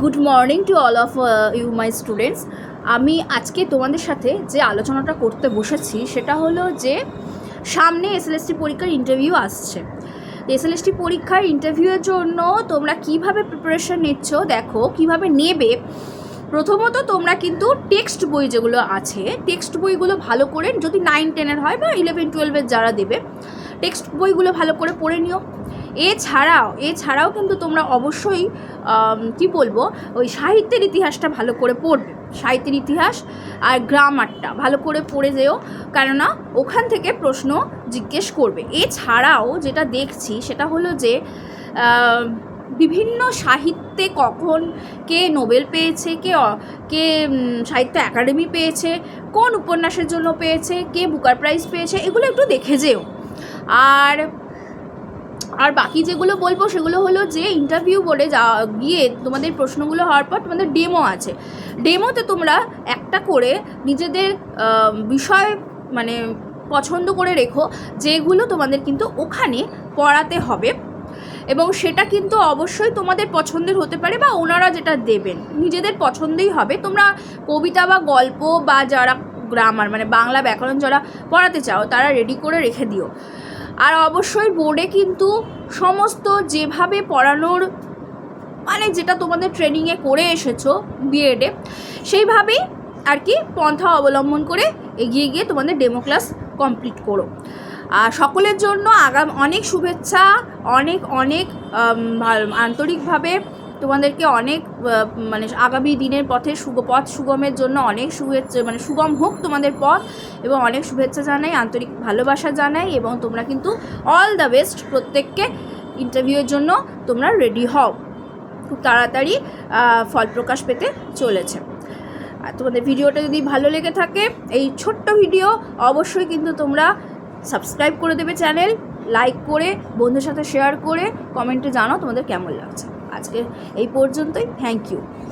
Good morning to all of you my students. আমি আজকে তোমাদের সাথে যে আলোচনাটা করতে বসেছি সেটা হলো যে সামনে এসএলএসটি পরীক্ষার ইন্টারভিউ আসছে। এসএলএসটি পরীক্ষার ইন্টারভিউয়ের জন্য তোমরা কিভাবে প্রিপারেশন নিচ্ছ, দেখো কিভাবে নেবে। প্রথমত তোমরা কিন্তু টেক্সট বই যেগুলো আছে, টেক্সট বইগুলো ভালো করে, যদি 9-10-এর হয় বা 11-12-এর যারা দেবে, টেক্সট বইগুলো ভালো করে পড়ে নিও। এছাড়াও কিন্তু তোমরা অবশ্যই কি বলবো, ওই সাহিত্যের ইতিহাসটা ভালো করে পড়বে। সাহিত্যের ইতিহাস আর গ্রামারটা ভালো করে পড়ে যেও, কেননা ওখান থেকে প্রশ্ন জিজ্ঞেস করবে। এছাড়াও যেটা দেখছি সেটা হলো যে বিভিন্ন সাহিত্যে কখন কে নোবেল পেয়েছে, কে সাহিত্য একাডেমি পেয়েছে, কোন উপন্যাসের জন্য পেয়েছে, কে বুকার প্রাইজ পেয়েছে, এগুলো একটু দেখে যেও। আর বাকি যেগুলো বলবো সেগুলো হলো যে ইন্টারভিউ বোর্ডে গিয়ে তোমাদের প্রশ্নগুলো হওয়ার পর তোমাদের ডেমো আছে। ডেমোতে তোমরা একটা করে নিজেদের বিষয় মানে পছন্দ করে রেখো, যেগুলো তোমাদের কিন্তু ওখানে পড়াতে হবে, এবং সেটা কিন্তু অবশ্যই তোমাদের পছন্দের হতে পারে বা ওনারা যেটা দেবেন নিজেদের পছন্দেই হবে। তোমরা কবিতা বা গল্প বা যারা গ্রামার মানে বাংলা ব্যাকরণ যারা পড়াতে চাও তারা রেডি করে রেখে দিও। আর অবশ্যই বোর্ডে কিন্তু সমস্ত যেভাবে পড়ানোর মানে যেটা তোমাদের ট্রেনিংয়ে করে এসেছো বিএডে, সেইভাবেই আর কি পন্থা অবলম্বন করে এগিয়ে গিয়ে তোমাদের ডেমো ক্লাস কমপ্লিট করো। আর সকলের জন্য অনেক শুভেচ্ছা, অনেক আন্তরিকভাবে তোমাদেরকে অনেক মানে আগামী দিনের পথে পথ সুগমের জন্য অনেক শুভেচ্ছা, মানে সুগম হোক তোমাদের পথ, এবং অনেক শুভেচ্ছা জানাই, আন্তরিক ভালোবাসা জানাই। এবং তোমরা কিন্তু অল দ্য বেস্ট প্রত্যেককে। ইন্টারভিউয়ের জন্য তোমরা রেডি হও, খুব তাড়াতাড়ি ফল প্রকাশ পেতে চলেছে। আর তোমাদের ভিডিওটা যদি ভালো লেগে থাকে, এই ছোট্ট ভিডিও, অবশ্যই কিন্তু তোমরা সাবস্ক্রাইব করে দেবে চ্যানেল, লাইক করে বন্ধুর সাথে শেয়ার করে কমেন্টে জানাও তোমাদের কেমন লাগছে। আজকে এই পর্যন্তই, থ্যাংক ইউ।